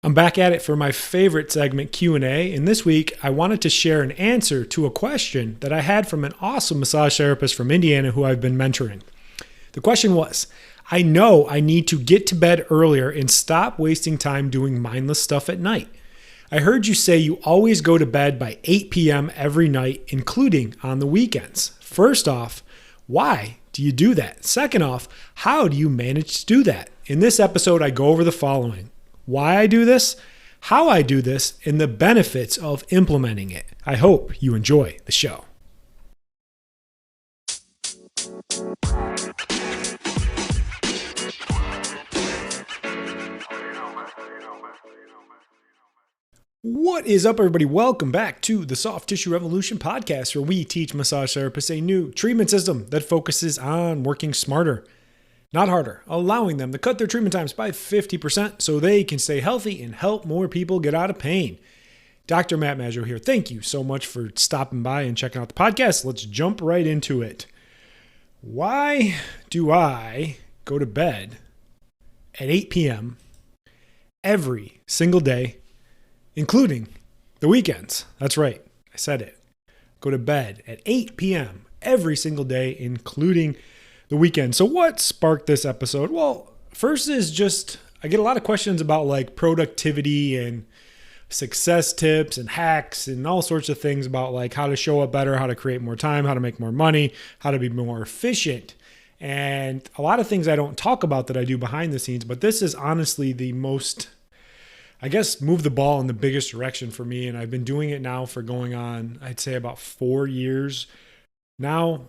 I'm back at it for my favorite segment, Q&A, and this week I wanted to share an answer to a question that I had from an awesome massage therapist from Indiana who I've been mentoring. The question was, I know I need to get to bed earlier and stop wasting time doing mindless stuff at night. I heard you say you always go to bed by 8 p.m. every night, including on the weekends. First off, why do you do that? Second off, how do you manage to do that? In this episode, I go over the following: why I do this, how I do this, and the benefits of implementing it. I hope you enjoy the show. What is up, everybody? Welcome back to the Soft Tissue Revolution podcast, where we teach massage therapists a new treatment system that focuses on working smarter, not harder, allowing them to cut their treatment times by 50% so they can stay healthy and help more people get out of pain. Dr. Matt Maggio here. Thank you so much for stopping by and checking out the podcast. Let's jump right into it. Why do I go to bed at 8 p.m. every single day, including the weekends? That's right. I said it. Go to bed at 8 p.m. every single day, including the weekend. So what sparked this episode? Well, first is just, I get a lot of questions about like productivity and success tips and hacks and all sorts of things about like how to show up better, how to create more time, how to make more money, how to be more efficient. And a lot of things I don't talk about that I do behind the scenes, but this is honestly the most, I guess, move the ball in the biggest direction for me. And I've been doing it now for going on, I'd say about 4 years now,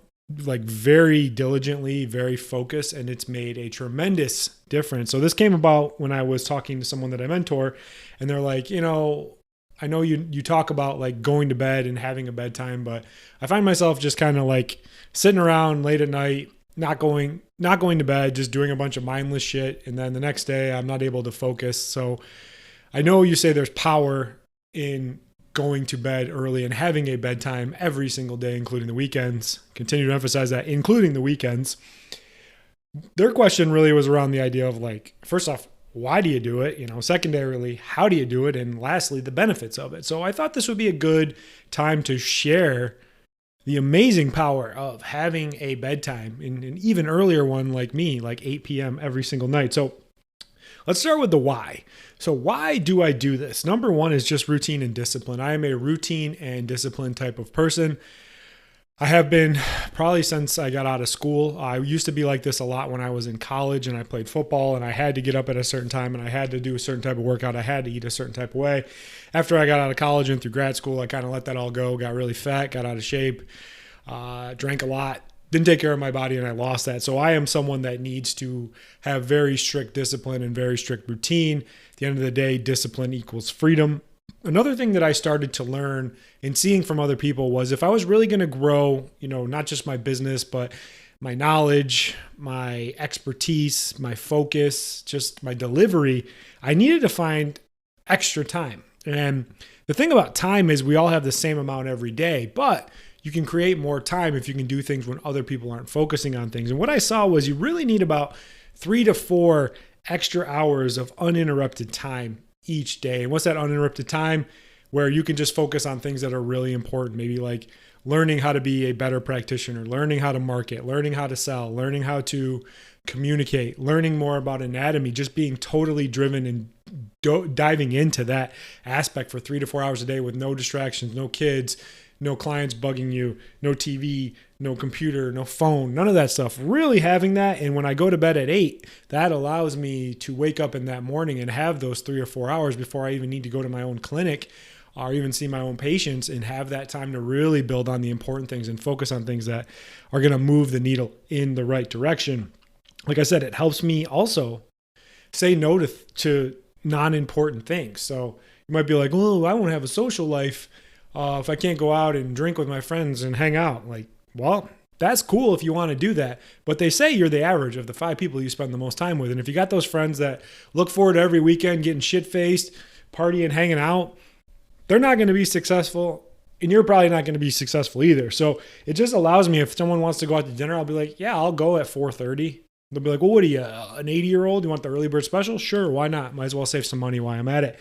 like very diligently, very focused, and it's made a tremendous difference. So this came about when I was talking to someone that I mentor, and they're like, I know you talk about like going to bed and having a bedtime, but I find myself just kind of like sitting around late at night, not going to bed, just doing a bunch of mindless shit. And then the next day I'm not able to focus. So I know you say there's power in going to bed early and having a bedtime every single day, including the weekends. Continue to emphasize that, including the weekends. Their question really was around the idea of like, first off, why do you do it? Secondarily, how do you do it? And lastly, the benefits of it. So I thought this would be a good time to share the amazing power of having a bedtime, in an even earlier one like me, like 8 p.m. every single night. So let's start with the why. So why do I do this? Number one is just routine and discipline. I am a routine and discipline type of person. I have been probably since I got out of school. I used to be like this a lot when I was in college and I played football, and I had to get up at a certain time and I had to do a certain type of workout. I had to eat a certain type of way. After I got out of college and through grad school, I kind of let that all go, got really fat, got out of shape, drank a lot. Didn't take care of my body, and I lost that. So I am someone that needs to have very strict discipline and very strict routine. At the end of the day, discipline equals freedom. Another thing that I started to learn and seeing from other people was if I was really going to grow, not just my business, but my knowledge, my expertise, my focus, just my delivery, I needed to find extra time. And the thing about time is we all have the same amount every day, but you can create more time if you can do things when other people aren't focusing on things. And what I saw was you really need about 3 to 4 extra hours of uninterrupted time each day. And what's that uninterrupted time? Where you can just focus on things that are really important, maybe like learning how to be a better practitioner, learning how to market, learning how to sell, learning how to communicate, learning more about anatomy, just being totally driven and diving into that aspect for 3 to 4 hours a day with no distractions, no kids, no clients bugging you, no TV, no computer, no phone, none of that stuff. Really having that. And when I go to bed at 8, that allows me to wake up in that morning and have those 3 or 4 hours before I even need to go to my own clinic or even see my own patients, and have that time to really build on the important things and focus on things that are going to move the needle in the right direction. Like I said, it helps me also say no to non-important things. So you might be like, well, I won't have a social life if I can't go out and drink with my friends and hang out. Like, well, that's cool if you want to do that. But they say you're the average of the 5 people you spend the most time with. And if you got those friends that look forward to every weekend getting shit-faced, partying, hanging out, they're not going to be successful. And you're probably not going to be successful either. So it just allows me, if someone wants to go out to dinner, I'll be like, yeah, I'll go at 4:30. They'll be like, well, what are you, an 80-year-old? You want the early bird special? Sure, why not? Might as well save some money while I'm at it.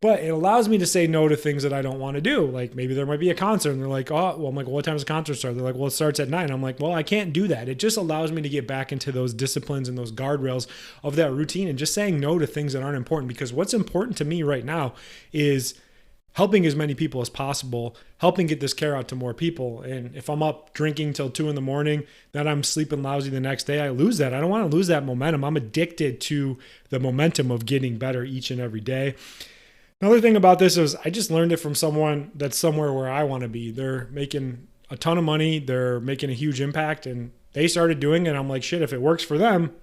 But it allows me to say no to things that I don't want to do. Like maybe there might be a concert and they're like, oh, well, I'm like, well, what time does the concert start? They're like, well, it starts at 9. I'm like, well, I can't do that. It just allows me to get back into those disciplines and those guardrails of that routine and just saying no to things that aren't important. Because what's important to me right now is helping as many people as possible, helping get this care out to more people. And if I'm up drinking till 2 a.m, then I'm sleeping lousy the next day, I lose that. I don't want to lose that momentum. I'm addicted to the momentum of getting better each and every day. Another thing about this is I just learned it from someone that's somewhere where I want to be. They're making a ton of money. They're making a huge impact and they started doing it. I'm like, shit, if it works for them,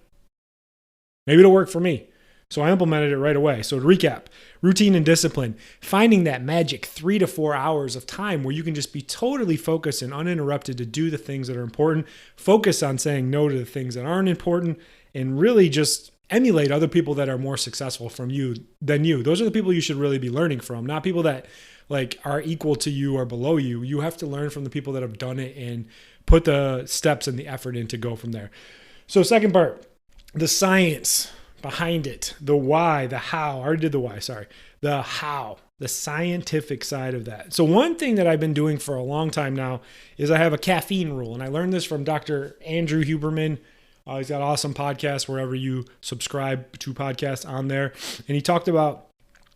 maybe it'll work for me. So I implemented it right away. So to recap, routine and discipline, finding that magic 3 to 4 hours of time where you can just be totally focused and uninterrupted to do the things that are important, focus on saying no to the things that aren't important, and really just emulate other people that are more successful than you. Those are the people you should really be learning from, not people that like are equal to you or below you. You have to learn from the people that have done it and put the steps and the effort in to go from there. So second part, the science behind it, the why, the how. I already did the why, sorry. The how, the scientific side of that. So one thing that I've been doing for a long time now is I have a caffeine rule. And I learned this from Dr. Andrew Huberman. He's got an awesome podcast wherever you subscribe to podcasts on there. And he talked about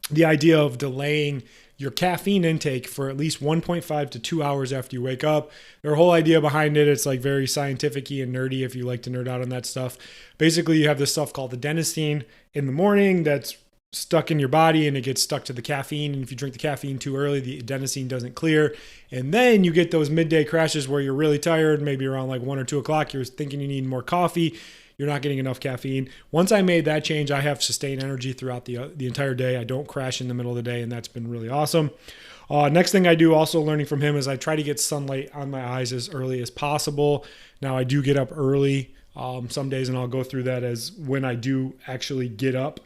the idea of delaying your caffeine intake for at least 1.5 to 2 hours after you wake up. Their whole idea behind it, it's like very scientific-y and nerdy if you like to nerd out on that stuff. Basically, you have this stuff called the adenosine in the morning that's stuck in your body and it gets stuck to the caffeine. And if you drink the caffeine too early, the adenosine doesn't clear. And then you get those midday crashes where you're really tired, maybe around like 1 or 2 o'clock, you're thinking you need more coffee. You're not getting enough caffeine. Once I made that change, I have sustained energy throughout the entire day. I don't crash in the middle of the day, and that's been really awesome. Next thing I do, also learning from him, is I try to get sunlight on my eyes as early as possible. Now, I do get up early some days, and I'll go through that as when I do actually get up.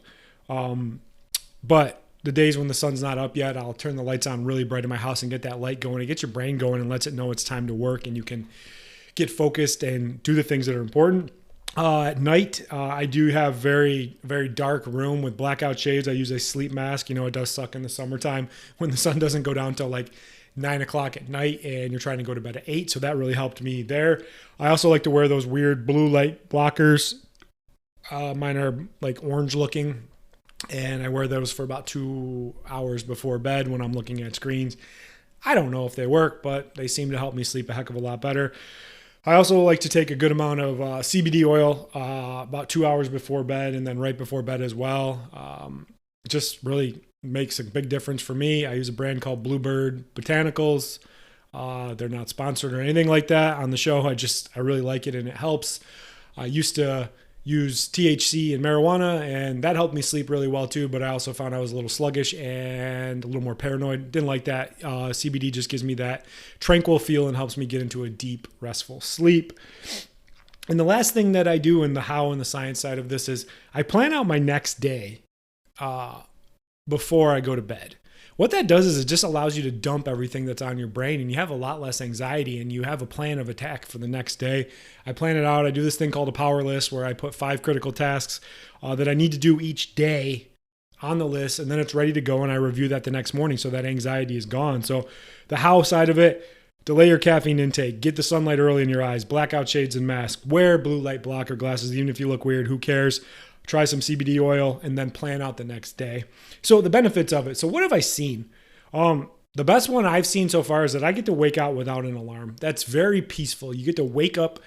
But the days when the sun's not up yet, I'll turn the lights on really bright in my house and get that light going. It gets your brain going and lets it know it's time to work, and you can get focused and do the things that are important. At night, I do have very, very dark room with blackout shades. I use a sleep mask. You know, it does suck in the summertime when the sun doesn't go down till like 9 o'clock at night and you're trying to go to bed at 8. So that really helped me there. I also like to wear those weird blue light blockers. Mine are like orange looking, and I wear those for about 2 hours before bed when I'm looking at screens. I don't know if they work, but they seem to help me sleep a heck of a lot better. I also like to take a good amount of CBD oil about 2 hours before bed and then right before bed as well. It just really makes a big difference for me. I use a brand called Bluebird Botanicals. They're not sponsored or anything like that on the show. I really like it and it helps. I used to use THC and marijuana, and that helped me sleep really well too, but I also found I was a little sluggish and a little more paranoid. Didn't like that. CBD just gives me that tranquil feel and helps me get into a deep, restful sleep. And the last thing that I do in the how and the science side of this is I plan out my next day before I go to bed. What that does is it just allows you to dump everything that's on your brain, and you have a lot less anxiety, and you have a plan of attack for the next day. I plan it out. I do this thing called a power list where I put 5 critical tasks that I need to do each day on the list, and then it's ready to go, and I review that the next morning so that anxiety is gone. So the how side of it, delay your caffeine intake, get the sunlight early in your eyes, blackout shades and mask, wear blue light blocker glasses, even if you look weird, who cares? Try some CBD oil, and then plan out the next day. So the benefits of it. So what have I seen? The best one I've seen so far is that I get to wake out without an alarm. That's very peaceful. You get to wake up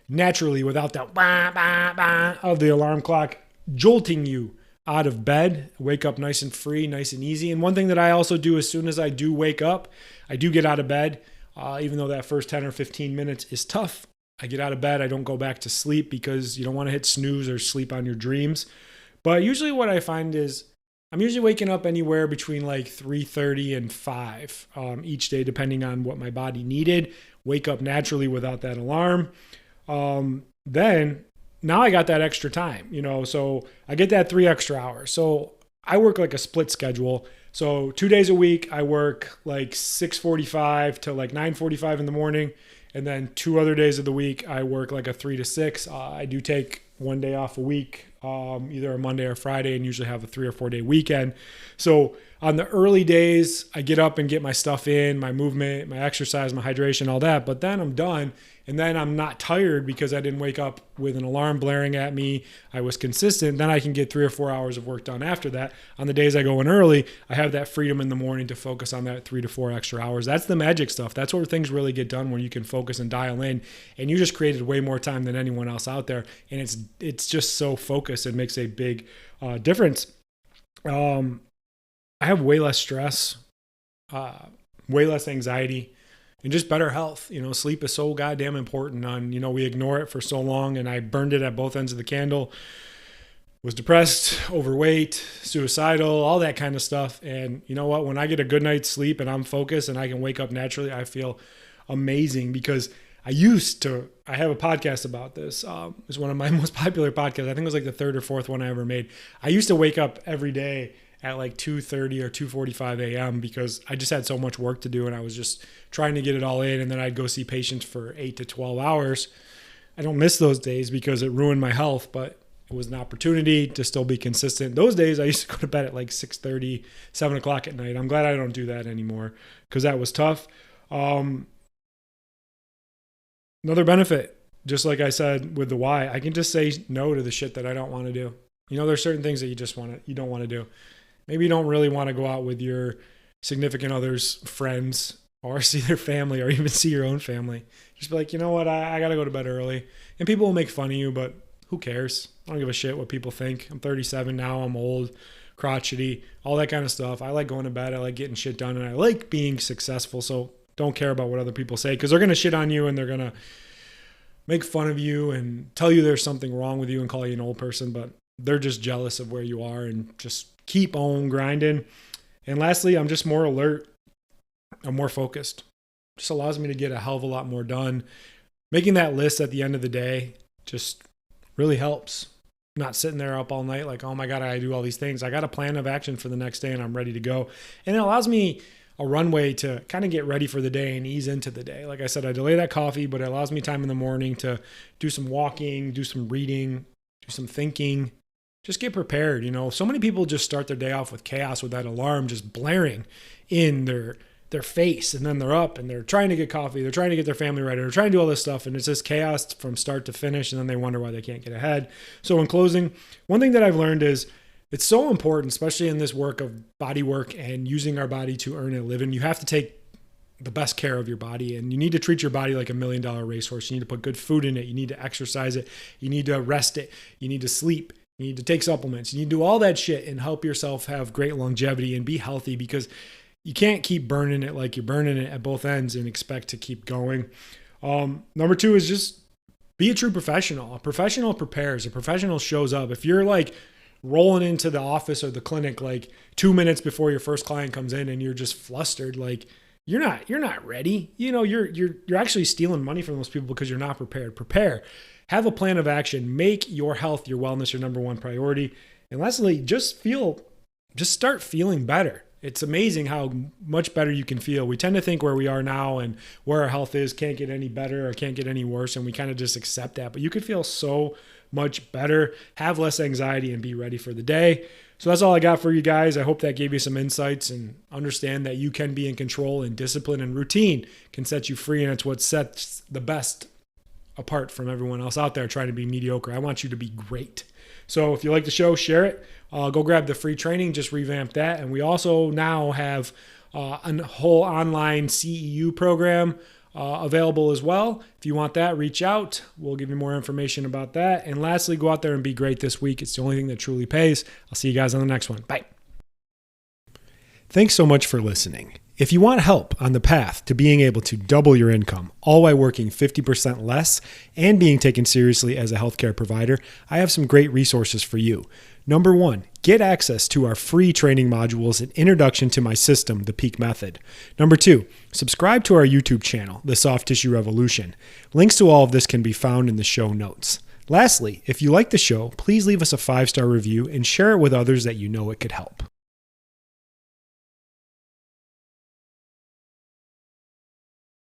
naturally without that bah, bah, bah of the alarm clock jolting you out of bed. Wake up nice and free, nice and easy. And one thing that I also do as soon as I do wake up, I do get out of bed, even though that first 10 or 15 minutes is tough. I get out of bed. I don't go back to sleep because you don't want to hit snooze or sleep on your dreams. But usually what I find is I'm usually waking up anywhere between like 3:30 and 5 each day, depending on what my body needed. Wake up naturally without that alarm. Then now I got that extra time, so I get that 3 extra hours. So I work like a split schedule. So 2 days a week, I work like 6:45 to like 9:45 in the morning. And then 2 other days of the week, I work like a 3 to 6. I do take one day off a week, either a Monday or Friday, and usually have a 3 or 4 day weekend. So on the early days, I get up and get my stuff in, my movement, my exercise, my hydration, all that. But then I'm done. And then I'm not tired because I didn't wake up with an alarm blaring at me. I was consistent. Then I can get 3 or 4 hours of work done after that. On the days I go in early, I have that freedom in the morning to focus on that 3 to 4 extra hours. That's the magic stuff. That's where things really get done, when you can focus and dial in. And you just created way more time than anyone else out there. And it's just so focused. It makes a big difference. I have way less stress, way less anxiety, and just better health. Sleep is so goddamn important. We ignore it for so long, and I burned it at both ends of the candle. Was depressed, overweight, suicidal, all that kind of stuff. And you know what? When I get a good night's sleep and I'm focused and I can wake up naturally, I feel amazing, because I have a podcast about this. It's one of my most popular podcasts. I think it was like the 3rd or 4th one I ever made. I used to wake up every day at like 2:30 or 2:45 a.m. because I just had so much work to do, and I was just trying to get it all in. And then I'd go see patients for 8 to 12 hours. I don't miss those days because it ruined my health, but it was an opportunity to still be consistent. Those days I used to go to bed at like 6:30, 7 o'clock at night. I'm glad I don't do that anymore, because that was tough. Another benefit, just like I said with the why, I can just say no to the shit that I don't want to do. There's certain things that you don't want to do. Maybe you don't really want to go out with your significant other's friends, or see their family, or even see your own family. Just be like, you know what? I got to go to bed early. And people will make fun of you, but who cares? I don't give a shit what people think. I'm 37 now. I'm old, crotchety, all that kind of stuff. I like going to bed. I like getting shit done, and I like being successful. So don't care about what other people say, because they're going to shit on you, and they're going to make fun of you and tell you there's something wrong with you and call you an old person, but they're just jealous of where you are, and just keep on grinding. And lastly, I'm just more alert. I'm more focused. Just allows me to get a hell of a lot more done. Making that list at the end of the day just really helps. Not sitting there up all night like, oh my God, I do all these things. I got a plan of action for the next day, and I'm ready to go. And it allows me a runway to kind of get ready for the day and ease into the day. Like I said, I delay that coffee, but it allows me time in the morning to do some walking, do some reading, do some thinking, just get prepared. So many people just start their day off with chaos, with that alarm just blaring in their face, and then they're up and they're trying to get coffee, they're trying to get their family ready, they're trying to do all this stuff, and it's just chaos from start to finish, and then they wonder why they can't get ahead. So in closing, one thing that I've learned is it's so important, especially in this work of body work and using our body to earn a living. You have to take the best care of your body, and you need to treat your body like $1 million racehorse. You need to put good food in it. You need to exercise it. You need to rest it. You need to sleep. You need to take supplements. You need to do all that shit and help yourself have great longevity and be healthy, because you can't keep burning it like you're burning it at both ends and expect to keep going. Number 2 is just be a true professional. A professional prepares. A professional shows up. If you're like rolling into the office or the clinic like 2 minutes before your first client comes in and you're just flustered, like you're not ready. You're actually stealing money from those people because you're not prepared. Prepare. Have a plan of action. Make your health, your wellness your number one priority. And lastly, just start feeling better. It's amazing how much better you can feel. We tend to think where we are now and where our health is can't get any better or can't get any worse, and we kind of just accept that. But you could feel so much better, have less anxiety, and be ready for the day. So that's all I got for you guys. I hope that gave you some insights, and understand that you can be in control, and discipline and routine can set you free, and it's what sets the best apart from everyone else out there trying to be mediocre. I want you to be great. So if you like the show, share it. Go grab the free training, just revamp that. And we also now have a whole online CEU program available as well. If you want that, reach out. We'll give you more information about that. And lastly, go out there and be great this week. It's the only thing that truly pays. I'll see you guys on the next one. Bye. Thanks so much for listening. If you want help on the path to being able to double your income, all while working 50% less and being taken seriously as a healthcare provider, I have some great resources for you. Number 1, get access to our free training modules and introduction to my system, the Peak Method. Number 2, subscribe to our YouTube channel, The Soft Tissue Revolution. Links to all of this can be found in the show notes. Lastly, if you like the show, please leave us a 5-star review and share it with others that you know it could help.